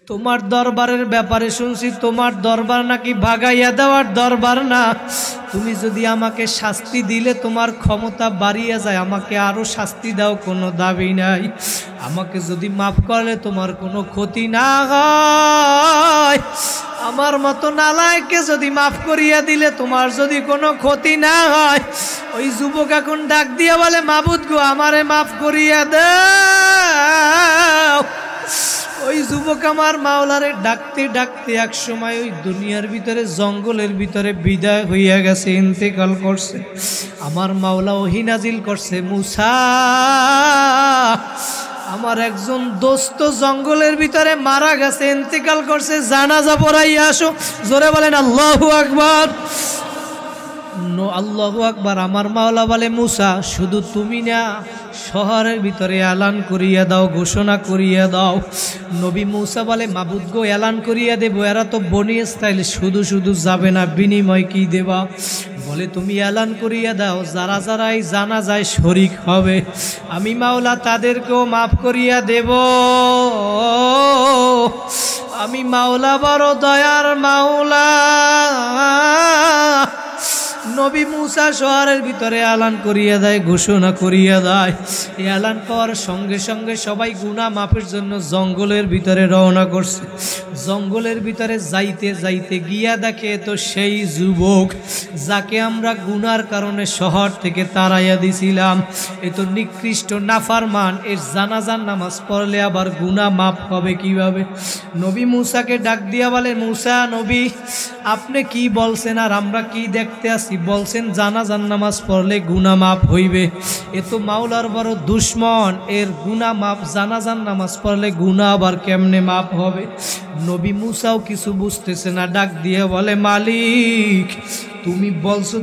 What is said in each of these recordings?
তোমার দরবারের ব্যাপারে শুনছি তোমার দরবার নাকি ভাগাইয়া দেওয়ার দরবার না। তুমি যদি আমাকে শাস্তি দিলে তোমার ক্ষমতা বাড়িয়ে যায়, আমাকে আরো শাস্তি দাও, কোনো দাবি নাই। আমাকে যদি মাফ করলে তোমার কোনো ক্ষতি না হয়। আমার মতো নালায়েককে যদি মাফ করিয়া দিলে তোমার যদি কোনো ক্ষতি না হয়। ওই যুবক এখন ডাক দিয়া বলে, মাবুদ গো আমারে মাফ করিয়া দাও। ওই যুবক আমার মাওলারে ডাকতে ডাকতে এক সময় ওই দুনিয়ার ভিতরে জঙ্গলের ভিতরে বিদায় হইয়া গেছে, ইন্তেকাল করছে। আমার মাওলা ওহী নাজিল করছে, মুসা আমার একজন দোস্ত জঙ্গলের ভিতরে মারা গেছে, ইন্তেকাল করছে, জানাজা পড়াইয়া আসো। জোরে বলেন আল্লাহু আকবার। আল্লাহু আকবার। আমার মাওলা বলে, মুসা শুধু তুমি না, শহরের ভিতরে এলান করিয়া দাও, ঘোষণা করিয়া দাও। নবী মুসা বলে, মাবুদ গো এলান করিয়া দেব, এরা তো বনি ইসরাইল, শুধু শুধু যাবে না, বিনিময় কি দেবা? বলে তুমি এলান করিয়া দাও, যারা যারাই জানা যায় শরীক হবে, আমি মাওলা তাদেরকেও মাফ করিয়া দেব। আমি মাওলা বড় দয়ার মাওলা। নবী মুসা শহরের ভিতরে এলান করিয়া দেয়, ঘোষণা করিয়া দেয়। এলান পাওয়ার সঙ্গে সঙ্গে সবাই গুনাহ মাফের জন্য জঙ্গলের ভিতরে রওনা করছে। জঙ্গলের ভিতরে যাইতে যাইতে গিয়া দেখে তো সেই যুবক যাকে আমরা গুনার কারণে শহর থেকে তাড়াইয়া দিছিলাম, এ তো নিকৃষ্ট নাফরমান, এর জানাজার নামাজ পড়লে আবার গুনাহ মাফ হবে কিভাবে? নবী মুসাকে ডাক দিয়া বলে, মুসা নবী আপনি কি বলছেন আর আমরা কি দেখতে আসি? বলছেন জানাজার নামাজ পড়লে গুনাহ মাফ হইবে। এ তো মাওলার বড় দুশ্মন, এর গুনাহ মাফ, জানাজার নামাজ পড়লে গুনাহ আবার কেমনে মাফ হবে? নবী মুসাও কিছু বুঝতেছে না, ডাক দিয়ে বলে, মালিক তুমি বলছো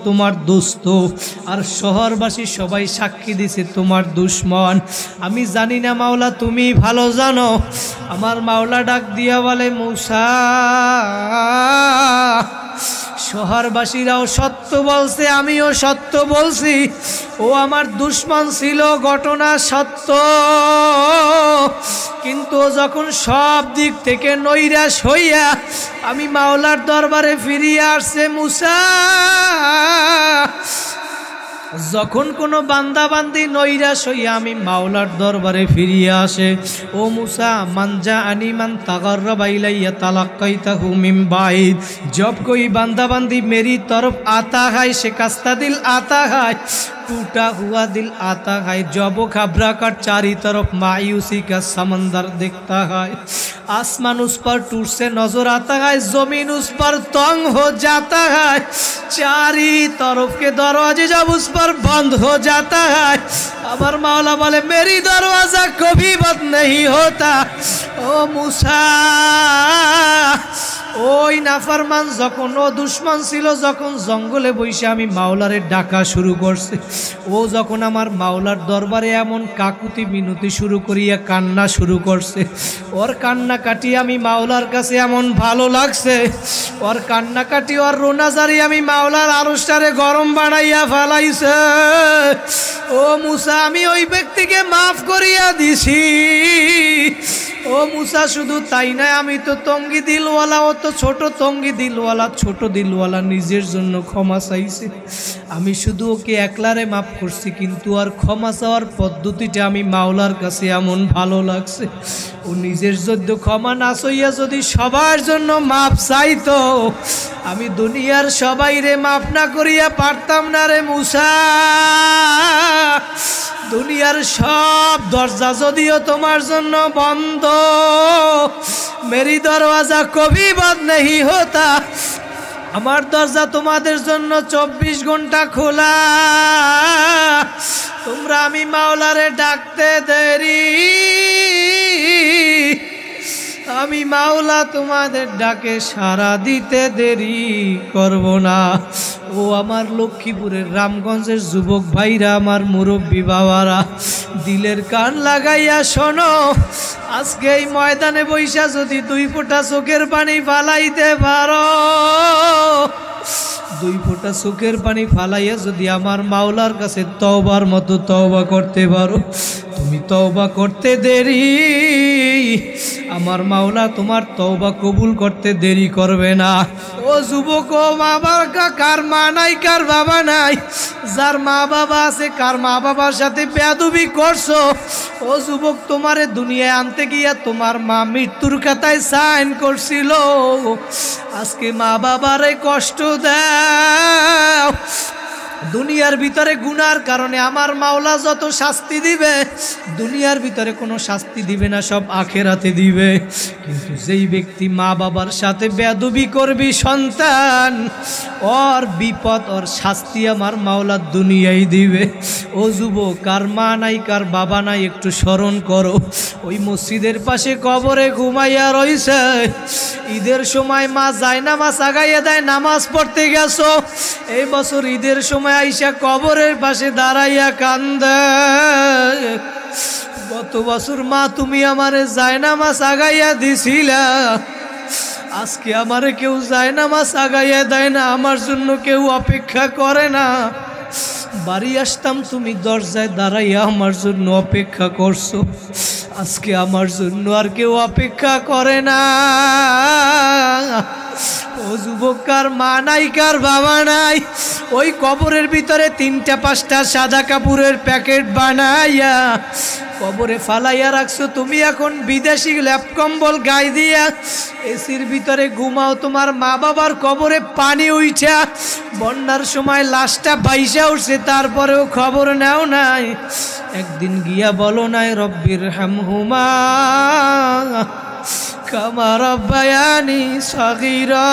তোমার দোস্ত, আর শহরবাসী সবাই সাক্ষী দিছে তোমার দুশ্মন। আমি জানি না মাওলা, তুমি ভালো জানো। আমার মাওলা ডাক দিয়া বলে, মুসা শহরবাসীরাও সত্য বলছে, আমিও সত্য বলছি। ও আমার দুশ্মন ছিল, ঘটনা সত্য, কিন্তু যখন সব দিক থেকে নৈরাশ হইয়া আমি মাওলার দরবারে ফিরিয়ে আসছে। মুসা যখন কোনো বান্দাবান্দি নৈরাশ হইয়া আমি মাওলার দরবারে ফিরিয়ে আসে, ও মুসা মানজা আনিমান তাগাররাবা ইলাইয়া তালাক্কাইতাহু মিন বাইদ, जब कोई बंदा बंदी मेरी तरफ आता है शिकस्ता दिल आता है, टूटा हुआ दिल आता है, जब वो घबरा कर चारी तरफ मायूसी का समंदर दिखता है, आसमान उस पर टूट से नजर आता है, जमीन उस पर तंग हो जाता है, चारी तरफ के दरवाजे जब उस पर बंद हो जाता है, अमर मौला बोले मेरी दरवाजा कभी बंद नहीं होता। ओ मूसा ওই নাফরমান যখন ও দুশ্মন ছিল, যখন জঙ্গলে বসে আমি মাওলারে ডাকা শুরু করছে, ও যখন আমার মাওলার দরবারে এমন কাকুতি মিনতি শুরু করিয়া কান্না শুরু করছে, ওর কান্না কাটি আমি মাওলার কাছে এমন ভালো লাগছে, ওর কান্না কাটি ওর রোনাজারি আমি মাওলার আরশটারে গরম বানাইয়া ফেলাইছে। ও মুসা আমি ওই ব্যক্তিকে মাফ করিয়া দিছি। ও মুসা শুধু তাই নয়, আমি তো তঙ্গি দিলওয়ালা, ও তো ছোট তঙ্গি দিলওয়ালা, ছোট দিলওয়ালা নিজের জন্য ক্ষমা চাইছে। আমি শুধু ওকে একলারে মাফ করছি, কিন্তু আর ক্ষমা চাওয়ার পদ্ধতিটা আমি মাওলার কাছে এমন ভালো লাগছে। ও নিজের জন্য ক্ষমা না চাইয়া যদি সবার জন্য মাফ চাইতো, আমি দুনিয়ার সবাই রে মাফ না করিয়া পারতাম না রে মুসা। দুনিয়ার সব দরজা যদিও তোমার জন্য বন্ধ, মেরি দরওয়াজা কবি বন্ধ नहीं होता, আমার দরজা তোমাদের জন্য 24 ঘন্টা খোলা। তোমরা আমি মাওলারে ডাকতে দেরি, আমি মাওলা তোমাদের ডাকে সাড়া দিতে দেরি করব না। ও আমার লক্ষ্মীপুরের রামগঞ্জের যুবক ভাইরা, আমার মুরব্বী বাবারা, দিলের কান লাগাইয়া শোনো, আজকে এই ময়দানে বৈশা যদি 2 ফোঁটা চোখের পানি ফালাইতে পারো, 2 ফোঁটা চোখের পানি ফালাইয়া যদি আমার মাওলার কাছে তওবার মতো তওবা করতে পারো, তুমি তওবা করতে দেরি, আমার মাওলা তোমার তওবা কবুল করতে দেরি করবে না। ও যুবক, ও মা বাবা, কার মা নাই কার বাবা নাই, যার মা বাবা আছে কার মা বাবার সাথে বেয়াদবি করছো, ও যুবক তোমারে দুনিয়ায় আনতে গিয়া তোমার মা মৃত্যুর খাতায় সাইন করছিল। আজকে মা বাবারে কষ্ট দাও। দুনিয়ার ভিতরে গুনার কারণে আমার মাওলা যত শাস্তি দিবে, দুনিয়ার ভিতরে কোনো শাস্তি দিবে না, সব আখেরাতে দিবে। কিন্তু যেই ব্যক্তি মা বাবার সাথে বেয়াদবি করবি সন্তান, ওর বিপদ, ওর শাস্তি আমার মাওলা দুনিয়ায় দিবে। ও যুবক, কার মা নাই কার বাবা নাই একটু স্মরণ করো। ওই মসজিদের পাশে কবরে ঘুমাইয়া রইছে, ঈদের সময় মা জায়নামাজ আগাইয়া দেয়, নামাজ পড়তে গেছো, এই বছর ঈদের সময় আইসা কবরের পাশে দাঁড়াইয়া কান্দে। গত বছর মা তুমি আমারে জায়নামাজ আগাইয়া দিছিলা, আজকে আমারে কেউ জায়নামাজ আগাইয়া দেয় না, আমার জন্য কেউ অপেক্ষা করে না। বাড়ি আসতাম তুমি দরজায় দাঁড়াইয়া আমার জন্য অপেক্ষা করছো, আজকে আমার জন্য আর কেউ অপেক্ষা করে না। ও যুবক, কার মা নাই কার বাবা নাই, ওই কবরের ভিতরে 3টা-5টা সাদা কাপড়ের প্যাকেট বানাইয়া কবরে ফালাইয়া রাখছো। তুমি এখন বিদেশি ল্যাপ কম্বল গায়ে দিয়া এসির ভিতরে ঘুমাও, তোমার মা বাবার কবরে পানি উঠা বন্যার সময় লাশটা বাইসা উঠছে, তারপরেও খবর নেও নাই। একদিন গিয়া বলো নাই রব্বির হামহুমা কামা রাব্বায়ানি সগীরা।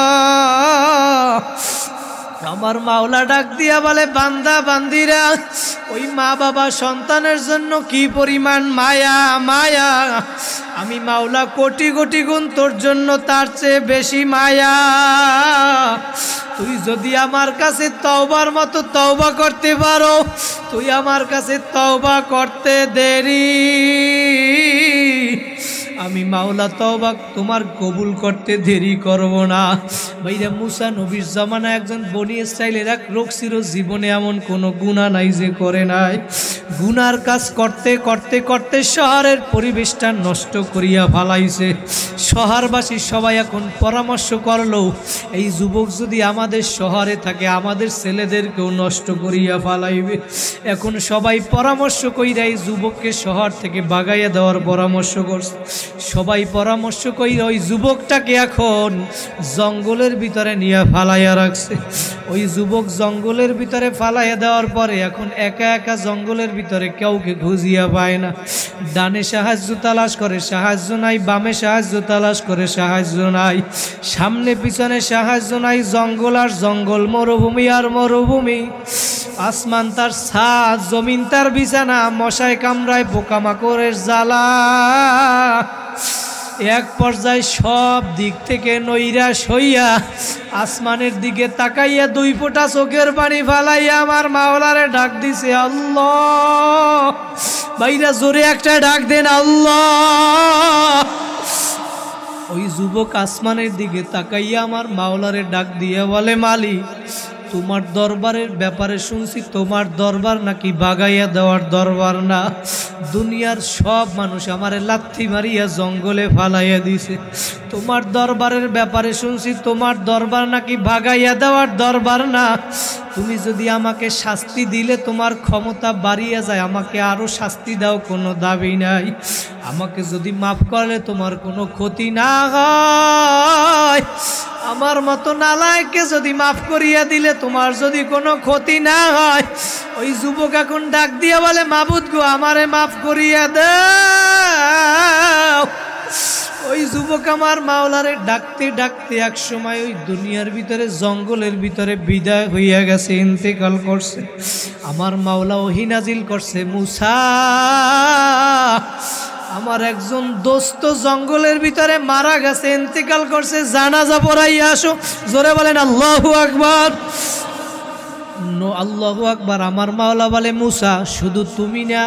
আমার মাওলা ডাক দিয়া বলে, বান্দা বান্দিরা, ওই মা বাবা সন্তানের জন্য কি পরিমাণ মায়া, মায়া আমি মাওলা কোটি কোটি গুণ তোর জন্য তার চেয়ে বেশি মায়া। তুই যদি আমার কাছে তওবার মতো তওবা করতে পারো, তুই আমার কাছে তওবা করতে দেরি, আমি মাওলা তওবা তোমার কবুল করতে দেরি করব না। ভাইরা, মুসা নবীর জামানায় একজন বনি ইসরাইলের এক লোক ছিল, জীবনে এমন কোনো গুনাহ নাই যে করে নাই। গুনার কাজ করতে করতে করতে শহরের পরিবেশটা নষ্ট করিয়া ফালাইছে। শহরবাসী সবাই এখন পরামর্শ করলো, এই যুবক যদি আমাদের শহরে থাকে আমাদের ছেলেদেরকেও নষ্ট করিয়া ফালাইবে। এখন সবাই পরামর্শ কইরা এই যুবককে শহর থেকে বাগাইয়া দেওয়ার পরামর্শ করছে। সবাই পরামর্শ কইরা ওই যুবকটাকে এখন জঙ্গলের ভিতরে নিয়ে ফালাইয়া রাখছে। ওই যুবক জঙ্গলের ভিতরে ফালাইয়া দেওয়ার পরে এখন একা একা জঙ্গলের ভিতরে কাউকে খুঁজিয়া পায় না। ডানে সাহায্য তালাশ করে, সাহায্য নাই, বামে সাহায্য তালাশ করে, সাহায্য নাই, সামনে পিছনে সাহায্য নাই, জঙ্গল আর জঙ্গল, মরুভূমি আর মরুভূমি, আসমান তার ছাদ, জমিন তার বিছানা, মশায় কামড়ায়, পোকামাকড়ের জ্বালা। এক পর্যায়ে সব দিক থেকে নৈরাশ হইয়া আসমানের দিকে তাকাইয়া 2 ফোঁটা চোখের পানি ফালাইয়া আমার মাওলারে ডাক দিছে, আল্লাহ। ভাইরা, জোরে একটা ডাক দেন, আল্লাহ। ওই যুবক আসমানের দিকে তাকাইয়া আমার মাওলারে ডাক দিয়া বলে, মালিক, তোমার দরবারের ব্যাপারে শুনছি, তোমার দরবার নাকি বাগাইয়া দেওয়ার দরবার না। দুনিয়ার সব মানুষ আমারে লাথি মারিয়া জঙ্গলে ফালাইয়া দিছে। তোমার দরবারের ব্যাপারে শুনছি, তোমার দরবার নাকি ভাগাইয়া দেওয়ার দরবার না। তুমি যদি আমাকে শাস্তি দিলে তোমার ক্ষমতা বাড়িয়া যায়, আমাকে আরো শাস্তি দাও, কোনো দাবি নাই। আমাকে যদি মাফ করলে তোমার কোনো ক্ষতি না হয়, আমার মতো নালায়েককে যদি মাফ করিয়া দিলে তোমার যদি কোনো ক্ষতি না হয়। ওই যুবক এখন ডাক দিয়া বলে, মাবুদ গো, আমারে মাফ করিয়া দাও। ওই যুবক আমার মাওলারে ডাকতে ডাকতে এক সময় ওই দুনিয়ার ভিতরে জঙ্গলের ভিতরে বিদায় হইয়া গেছে, ইন্তেকাল করছে। আমার মাওলা ওহী নাজিল করছে, মুসা, আমার একজন দোস্ত জঙ্গলের ভিতরে মারা গেছে, ইন্তেকাল করছে, জানাজা পড়াইয়া আসো। জোরে বলেন আল্লাহু আকবার। আল্লাহু আকবার। আমার মাওলা বলে, মুসা, শুধু তুমি না,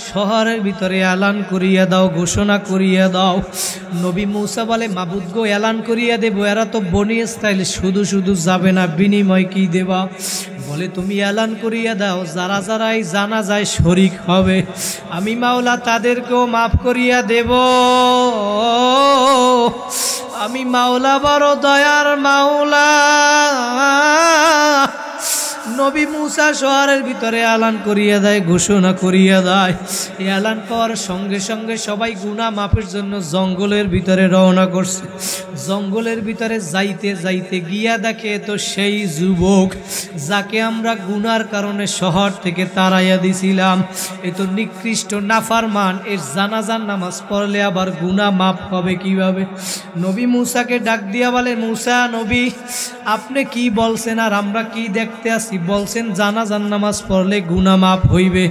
শহরের ভিতরে এলান করিয়া দাও, ঘোষণা করিয়া দাও। নবী মুসা বলে, মাবুদ গো, এলান করিয়া দেব, এরা তো বনি ইসরাইল, শুধু শুধু যাবে না, বিনিময় কি দেবা? বলে, তুমি এলান করিয়া দাও, যারা যারাই জানা যায় শরীক হবে, আমি মাওলা তাদেরকেও মাফ করিয়া দেব। আমি মাওলা বড় দয়ার মাওলা। নবী মুসা শহরের ভিতরে এলান করিয়া দেয়, ঘোষণা করিয়া দেয়। এলান পাওয়ার সঙ্গে সঙ্গে সবাই গুনাহ মাফের জন্য জঙ্গলের ভিতরে রওনা করছে। জঙ্গলের ভিতরে যাইতে যাইতে গিয়া দেখে তো সেই যুবক যাকে আমরা গুনার কারণে শহর থেকে তাড়াইয়া দিছিলাম, এ তো নিকৃষ্ট নাফরমান, এর জানাজার নামাজ পড়লে আবার গুনাহ মাফ হবে কিভাবে? নবী মুসাকে ডাক দিয়া বলে, মুসা নবী আপনি কি বলছেন আর আমরা কি দেখতে আসি? বলছেন জানাজার নামাজ পড়লে গুনাহ মাফ হইবে।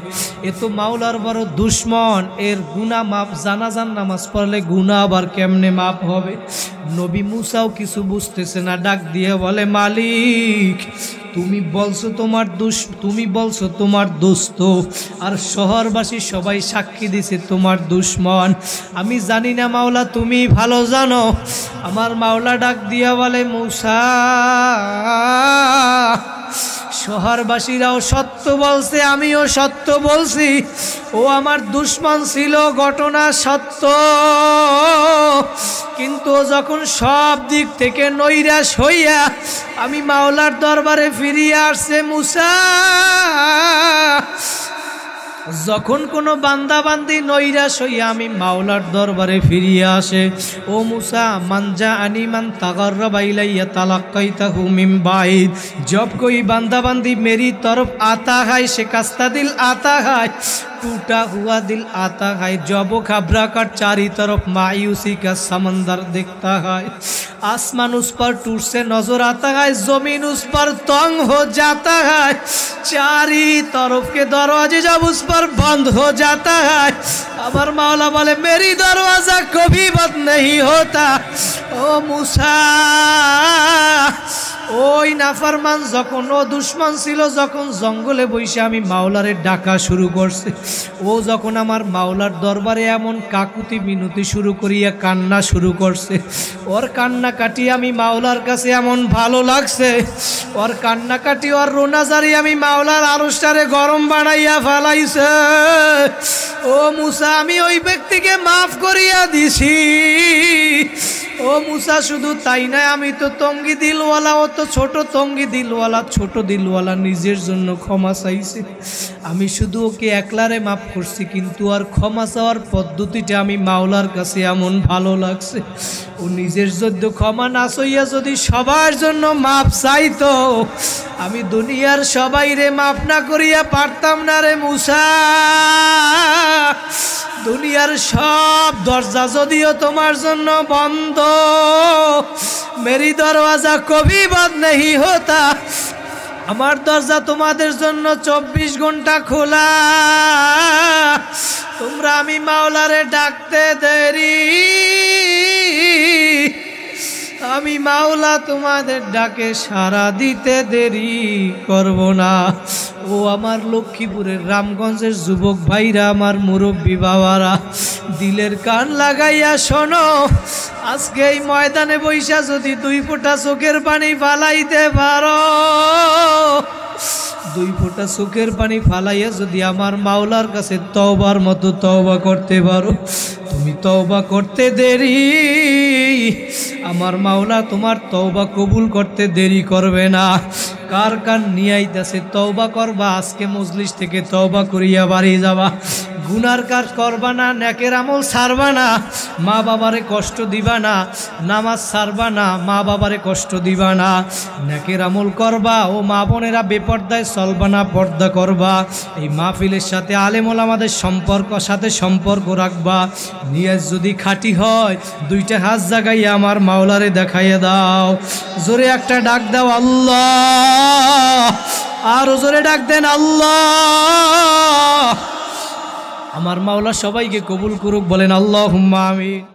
এ তো মাওলার বড় দুশ্মন, এর গুনাহ মাফ, জানাজার নামাজ পড়লে গুনাহ আবার কেমনে মাফ হবে? নবী মুসাও কিছু বুঝতেছে না, ডাক দিয়ে বলে, মালিক তুমি বলছো তোমার দোস্ত, আর শহরবাসী সবাই সাক্ষী দিছে তোমার দুশ্মন। আমি জানি না মাওলা, তুমি ভালো জানো। আমার মাওলা ডাক দিয়া বলে, মুসা শহরবাসীরাও সত্য বলছে, আমিও সত্য বলছি। ও আমার দুশ্মন ছিল, ঘটনা সত্য, কিন্তু যখন সব দিক থেকে নৈরাশ হইয়া আমি মাওলার দরবারে ফিরিয়ে আসছে, মুসা যখন কোনো বান্দাবান্দি নৈরাশ হইয়া আমি মাওলার দরবারে ফিরিয়ে আসে, ও মুসা মানজা আনিমান তাগাররাবা ইলাইয়া তালাক্কাইতাহু মিন বাইদ, जब कोई बंदा बंदी मेरी तरफ आता है शिकस्ता दिल आता है, टूटा हुआ दिल आता है, जब वो घबरा कर चारी तरफ मायूसी का समंदर दिखता है, आसमान उस पर टूट से नजर आता है, जमीन उस पर तंग हो जाता है, चारी तरफ के दरवाजे जब उस पर बंद हो जाता है, अमर मौला बोले मेरी दरवाजा कभी बंद नहीं होता। ओ मूसा ওই নাফরমান যখন ও দুশ্মন ছিল, যখন জঙ্গলে বসে আমি মাওলারে ডাকা শুরু করছে, ও যখন আমার মাওলার দরবারে এমন কাকুতি মিনতি শুরু করিয়া কান্না শুরু করছে, ওর কান্নাকাটি আমি মাওলার কাছে এমন ভালো লাগছে, ওর কান্নাকাটি ওর রোনাজারি আমি মাওলার আরশটারে গরম বানাইয়া ফেলাইছে। ও মুসা আমি ওই ব্যক্তিকে মাফ করিয়া দিছি। ও মুসা শুধু তাই নয়, আমি তো তঙ্গি দিলওয়ালা, ও তো ছোট তঙ্গি দিলওয়ালা, ছোট দিলওয়ালা নিজের জন্য ক্ষমা চাইছে। আমি শুধু ওকে একলারে মাফ করছি, কিন্তু আর ক্ষমা চাওয়ার পদ্ধতিটা আমি মাওলার কাছে এমন ভালো লাগছে, ও নিজের জন্য ক্ষমা না চাইয়া যদি সবার জন্য মাফ চাইতো, আমি দুনিয়ার সবাই রে মাফ না করিয়া পারতাম না রে মুসা। দুনিয়ার সব দরজা যদিও তোমার জন্য বন্ধ, মেরি দরওয়াজা কবি বন্ধ नहीं होता, আমার দরজা তোমাদের জন্য 24 ঘন্টা খোলা। তোমরা আমি মাওলারে ডাকতে দেরি, আমি মাওলা তোমাদের ডাকে সাড়া দিতে দেরি করব না। ও আমার লক্ষ্মীপুরের রামগঞ্জের যুবক ভাইরা, আমার মুরব্বী বাবারা, দিলের কান লাগাইয়া শোনো, আজকে এই ময়দানে বৈশা যদি 2 ফোঁটা চোখের পানি ফালাইতে পারো, 2 ফোঁটা চোখের পানি ফালাইয়া যদি আমার মাওলার কাছে তওবার মতো তওবা করতে পারো, তুমি তওবা করতে দেরি, আমার মাওলা তোমার তওবা কবুল করতে দেরি করবে না। কার কার নিয়াইতেছে তওবা করবা, আজকে মজলিস থেকে তওবা করিয়া বাড়ি যাবা। গুনার কাজ করবা না, নেকের আমল ছাড়বা না, মা বাবারে কষ্ট দিবা না, নামাজ ছাড়বা না, মা বাবারে কষ্ট দিবা না, নেকের আমল করবা। ও মা বোনেরা বেপর্দায় চলবা না, পর্দা করবা। এই মাহফিলের সাথে আলেম ওলামাদের সাথে সম্পর্ক রাখবা। নিয়াজ যদি খাঁটি হয় 2টা হাত জাগাইয়া আমার মাওলারে দেখাইয়া দাও। জোরে একটা ডাক দাও আল্লাহ, আর জোরে ডাক দেন আল্লাহ। আমার মাওলা সবাইকে কবুল করুক, বলেন আল্লাহুম্মা আমিন।